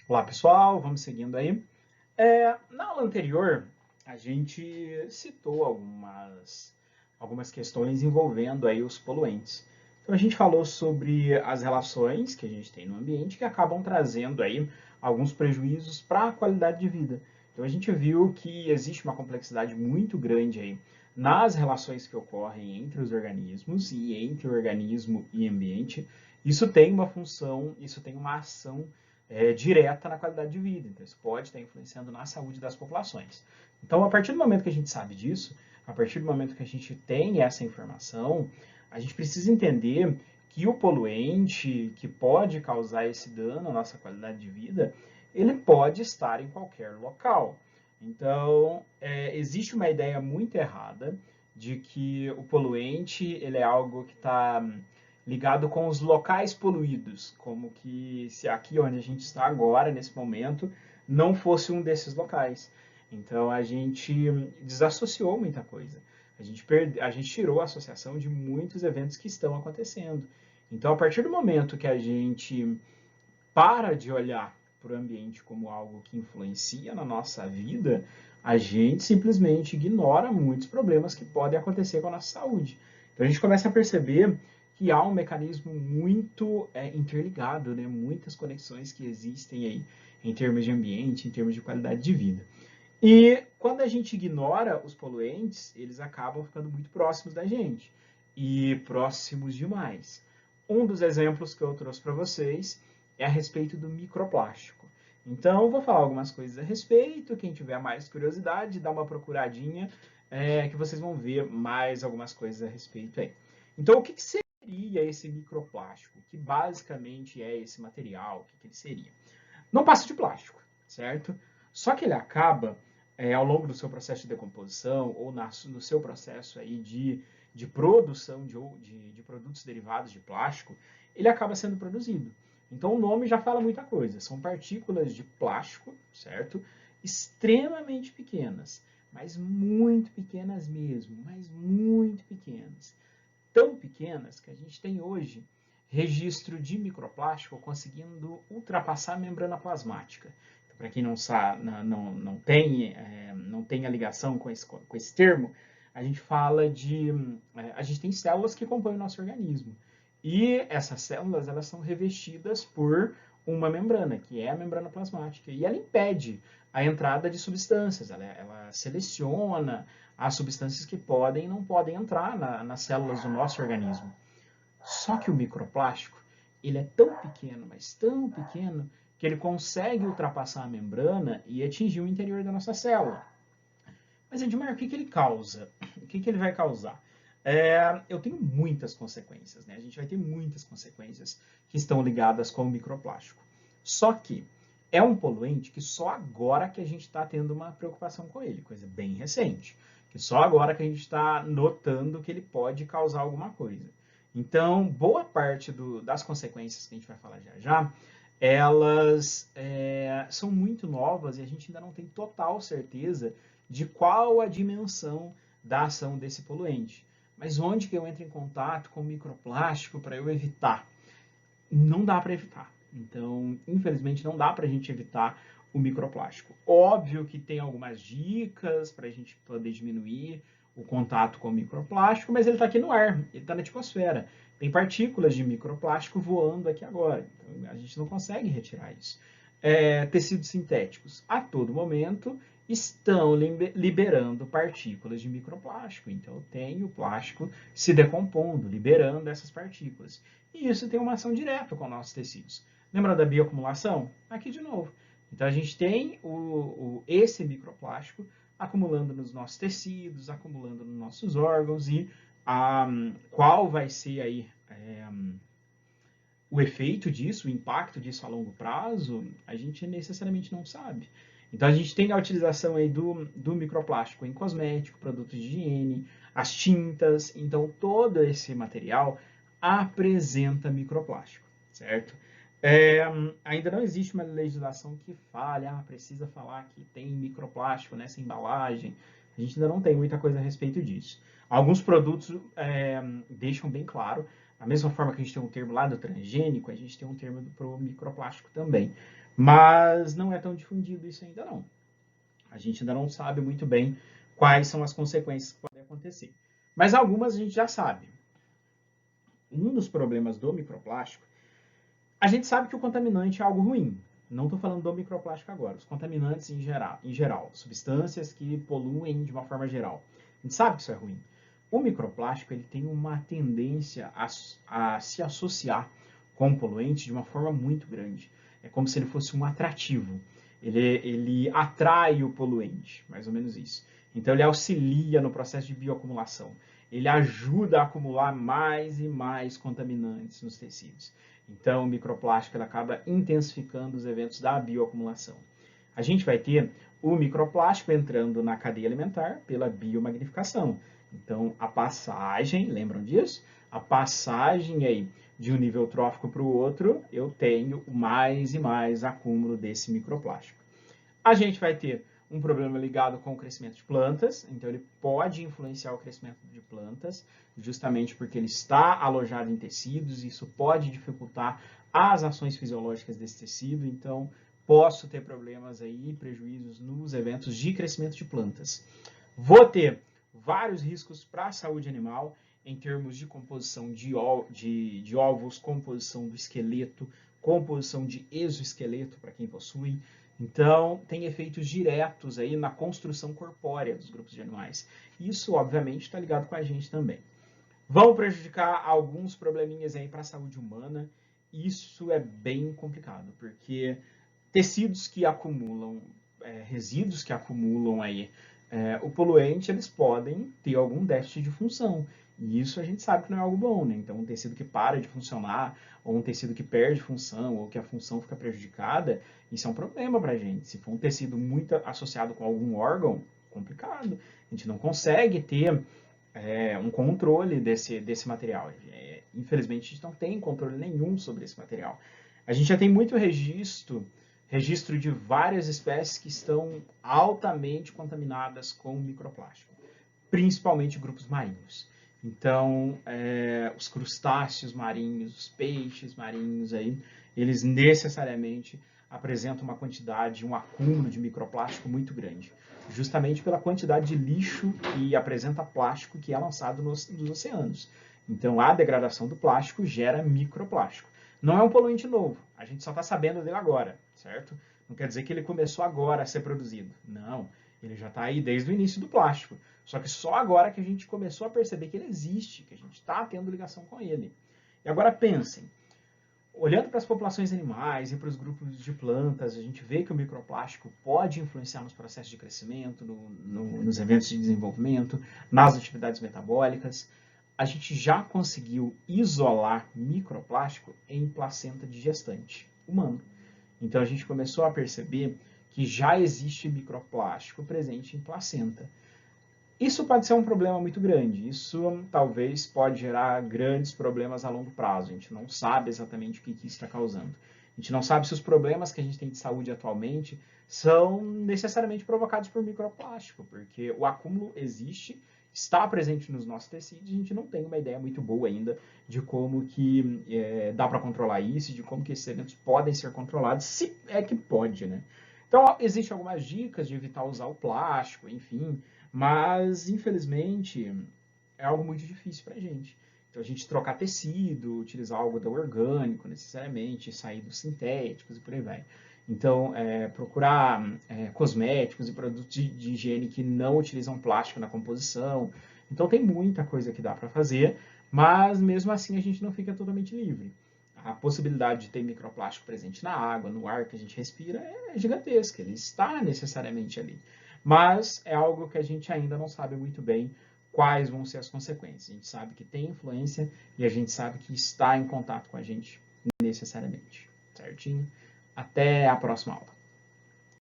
Olá, pessoal, vamos seguindo aí. Na aula anterior, a gente citou algumas questões envolvendo aí os poluentes. Então, a gente falou sobre as relações que a gente tem no ambiente que acabam trazendo aí alguns prejuízos para a qualidade de vida. Então, a gente viu que existe uma complexidade muito grande aí nas relações que ocorrem entre os organismos e entre o organismo e ambiente. Isso tem uma função, isso tem uma ação direta na qualidade de vida. Então, isso pode estar influenciando na saúde das populações. Então, a partir do momento que a gente sabe disso, a partir do momento que a gente tem essa informação, a gente precisa entender que o poluente que pode causar esse dano à nossa qualidade de vida, ele pode estar em qualquer local. Então, existe uma ideia muito errada de que o poluente ele é algo que está ligado com os locais poluídos, como que se aqui onde a gente está agora, nesse momento, não fosse um desses locais. Então a gente desassociou muita coisa. A gente tirou a associação de muitos eventos que estão acontecendo. Então, a partir do momento que a gente para de olhar para o ambiente como algo que influencia na nossa vida, a gente simplesmente ignora muitos problemas que podem acontecer com a nossa saúde. Então a gente começa a perceber que há um mecanismo muito interligado, né? Muitas conexões que existem aí em termos de ambiente, em termos de qualidade de vida. E quando a gente ignora os poluentes, eles acabam ficando muito próximos da gente e próximos demais. Um dos exemplos que eu trouxe para vocês é a respeito do microplástico. Então, eu vou falar algumas coisas a respeito. Quem tiver mais curiosidade, dá uma procuradinha, que vocês vão ver mais algumas coisas a respeito aí. Então, o que seria esse microplástico? Que basicamente é esse material? O que ele seria? Não passa de plástico, certo? Só que ele acaba, ao longo do seu processo de decomposição ou no seu processo aí de produção de produtos derivados de plástico, ele acaba sendo produzido. Então o nome já fala muita coisa. São partículas de plástico, certo? Extremamente pequenas, mas muito pequenas mesmo, mas muito pequenas. Tão pequenas que a gente tem hoje registro de microplástico conseguindo ultrapassar a membrana plasmática. Então, para quem não sabe, não tem a ligação com esse termo, a gente fala de. A gente tem células que compõem o nosso organismo. E essas células elas são revestidas por uma membrana, que é a membrana plasmática. E ela impede a entrada de substâncias, ela seleciona as substâncias que podem e não podem entrar nas células do nosso organismo. Só que o microplástico, ele é tão pequeno, mas tão pequeno, que ele consegue ultrapassar a membrana e atingir o interior da nossa célula. Mas, Edmar, o que ele causa? O que ele vai causar? Eu tenho muitas consequências, né? A gente vai ter muitas consequências que estão ligadas com o microplástico. Só que é um poluente que só agora que a gente está tendo uma preocupação com ele, coisa bem recente, que só agora que a gente está notando que ele pode causar alguma coisa. Então, boa parte das consequências que a gente vai falar já já, elas são muito novas e a gente ainda não tem total certeza de qual a dimensão da ação desse poluente. Mas onde que eu entro em contato com o microplástico para eu evitar? Não dá para evitar. Então, infelizmente, não dá para a gente evitar o microplástico. Óbvio que tem algumas dicas para a gente poder diminuir o contato com o microplástico, mas ele está aqui no ar, ele está na atmosfera. Tem partículas de microplástico voando aqui agora. Então, a gente não consegue retirar isso. Tecidos sintéticos, a todo momento, estão liberando partículas de microplástico. Então, tem o plástico se decompondo, liberando essas partículas. E isso tem uma ação direta com nossos tecidos. Lembra da bioacumulação? Aqui de novo. Então, a gente tem esse microplástico acumulando nos nossos tecidos, acumulando nos nossos órgãos e qual vai ser aí o efeito disso, o impacto disso a longo prazo, a gente necessariamente não sabe. Então a gente tem a utilização aí do microplástico em cosmético, produtos de higiene, as tintas, então todo esse material apresenta microplástico, certo? Ainda não existe uma legislação que fale, precisa falar que tem microplástico nessa embalagem. A gente ainda não tem muita coisa a respeito disso. Alguns produtos deixam bem claro, Da mesma forma que a gente tem um termo lá do transgênico, a gente tem um termo para o microplástico também. Mas não é tão difundido isso ainda não. A gente ainda não sabe muito bem quais são as consequências que podem acontecer. Mas algumas a gente já sabe. Um dos problemas do microplástico, a gente sabe que o contaminante é algo ruim. Não estou falando do microplástico agora, os contaminantes em geral, substâncias que poluem de uma forma geral. A gente sabe que isso é ruim. O microplástico ele tem uma tendência a se associar com o poluente de uma forma muito grande. É como se ele fosse um atrativo. Ele atrai o poluente, mais ou menos isso. Então ele auxilia no processo de bioacumulação. Ele ajuda a acumular mais e mais contaminantes nos tecidos. Então o microplástico ele acaba intensificando os eventos da bioacumulação. A gente vai ter o microplástico entrando na cadeia alimentar pela biomagnificação. Então, a passagem, lembram disso? A passagem aí de um nível trófico para o outro, eu tenho mais e mais acúmulo desse microplástico. A gente vai ter um problema ligado com o crescimento de plantas, então ele pode influenciar o crescimento de plantas, justamente porque ele está alojado em tecidos, e isso pode dificultar as ações fisiológicas desse tecido, então posso ter problemas aí, prejuízos nos eventos de crescimento de plantas. Vou ter vários riscos para a saúde animal, em termos de composição de ovos, composição do esqueleto, composição de exoesqueleto para quem possui. Então, tem efeitos diretos aí na construção corpórea dos grupos de animais. Isso, obviamente, está ligado com a gente também. Vão prejudicar alguns probleminhas aí para a saúde humana. Isso é bem complicado, porque tecidos que acumulam, resíduos que acumulam aí o poluente, eles podem ter algum déficit de função. E isso a gente sabe que não é algo bom, né? Então, um tecido que para de funcionar, ou um tecido que perde função, ou que a função fica prejudicada, isso é um problema para a gente. Se for um tecido muito associado com algum órgão, complicado. A gente não consegue ter um controle desse material. Infelizmente, a gente não tem controle nenhum sobre esse material. A gente já tem muito registro de várias espécies que estão altamente contaminadas com microplástico, principalmente grupos marinhos. Então, os crustáceos marinhos, os peixes marinhos, aí, eles necessariamente apresentam uma quantidade, um acúmulo de microplástico muito grande, justamente pela quantidade de lixo que apresenta plástico que é lançado nos oceanos. Então, a degradação do plástico gera microplástico. Não é um poluente novo, a gente só está sabendo dele agora, certo? Não quer dizer que ele começou agora a ser produzido. Não, ele já está aí desde o início do plástico. Só que só agora que a gente começou a perceber que ele existe, que a gente está tendo ligação com ele. E agora pensem, olhando para as populações animais e para os grupos de plantas, a gente vê que o microplástico pode influenciar nos processos de crescimento, nos eventos de desenvolvimento, nas atividades metabólicas. A gente já conseguiu isolar microplástico em placenta de gestante humano. Então a gente começou a perceber que já existe microplástico presente em placenta. Isso pode ser um problema muito grande, isso talvez pode gerar grandes problemas a longo prazo, a gente não sabe exatamente o que isso está causando. A gente não sabe se os problemas que a gente tem de saúde atualmente são necessariamente provocados por microplástico, porque o acúmulo existe, está presente nos nossos tecidos, e a gente não tem uma ideia muito boa ainda de como que dá para controlar isso, de como que esses eventos podem ser controlados, se é que pode, né? Então, existem algumas dicas de evitar usar o plástico, enfim, mas, infelizmente, é algo muito difícil para a gente. Então, a gente trocar tecido, utilizar algodão orgânico, necessariamente, sair dos sintéticos e por aí vai. Então, procurar cosméticos e produtos de higiene que não utilizam plástico na composição. Então, tem muita coisa que dá para fazer, mas, mesmo assim, a gente não fica totalmente livre. A possibilidade de ter microplástico presente na água, no ar que a gente respira, é gigantesca. Ele está necessariamente ali. Mas é algo que a gente ainda não sabe muito bem quais vão ser as consequências. A gente sabe que tem influência e a gente sabe que está em contato com a gente necessariamente. Certinho? Até a próxima aula.